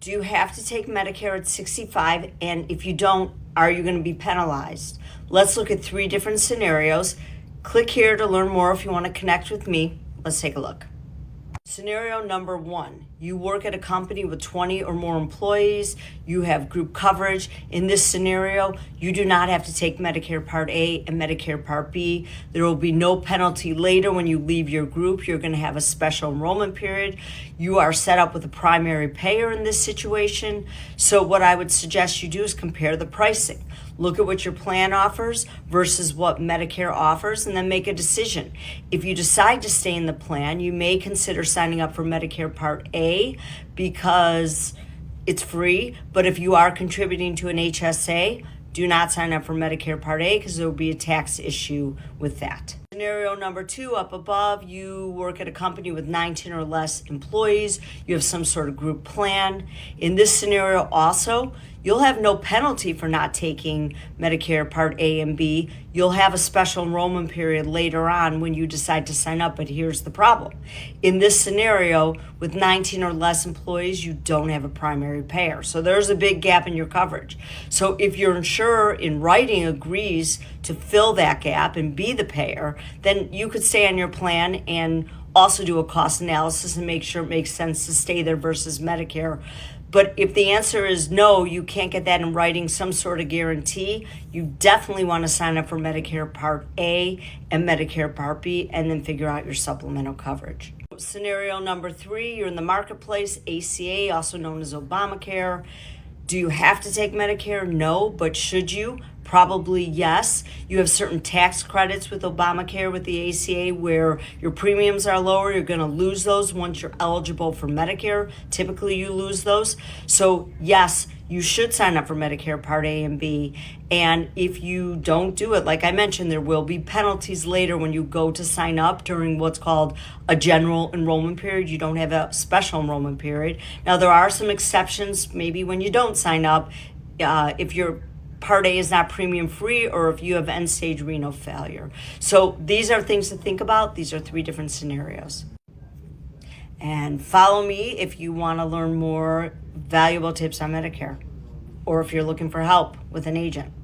Do you have to take Medicare at 65? And if you don't, are you going to be penalized? Let's look at 3 different scenarios. Click here to learn more if you want to connect with me. Let's take a look. Scenario number 1, you work at a company with 20 or more employees, you have group coverage. In this scenario, you do not have to take Medicare Part A and Medicare Part B. There will be no penalty later when you leave your group. You're going to have a special enrollment period. You are set up with a primary payer in this situation. So what I would suggest you do is compare the pricing. Look at what your plan offers versus what Medicare offers, and then make a decision. If you decide to stay in the plan, you may consider signing up for Medicare Part A because it's free. But if you are contributing to an HSA, do not sign up for Medicare Part A because there will be a tax issue with that. Scenario number 2, up above, you work at a company with 19 or less employees. You have some sort of group plan. In this scenario also, you'll have no penalty for not taking Medicare Part A and B. You'll have a special enrollment period later on when you decide to sign up, but here's the problem. In this scenario, with 19 or less employees, you don't have a primary payer. So there's a big gap in your coverage. So if your insurer in writing agrees to fill that gap and be the payer, then you could stay on your plan and also do a cost analysis and make sure it makes sense to stay there versus Medicare. But if the answer is no, you can't get that in writing, some sort of guarantee, you definitely want to sign up for Medicare Part A and Medicare Part B and then figure out your supplemental coverage. Scenario number 3, you're in the marketplace, ACA, also known as Obamacare. Do you have to take Medicare? No, but should you? Probably yes. You have certain tax credits with Obamacare, with the ACA, where your premiums are lower. You're going to lose those once you're eligible for Medicare. Typically, you lose those. So yes, you should sign up for Medicare Part A and B. And if you don't do it, like I mentioned, there will be penalties later when you go to sign up during what's called a general enrollment period. You don't have a special enrollment period. Now, there are some exceptions, maybe when you don't sign up, if your Part A is not premium free, or if you have end-stage renal failure. So these are things to think about. These are 3 different scenarios. And follow me if you want to learn more valuable tips on Medicare, or if you're looking for help with an agent.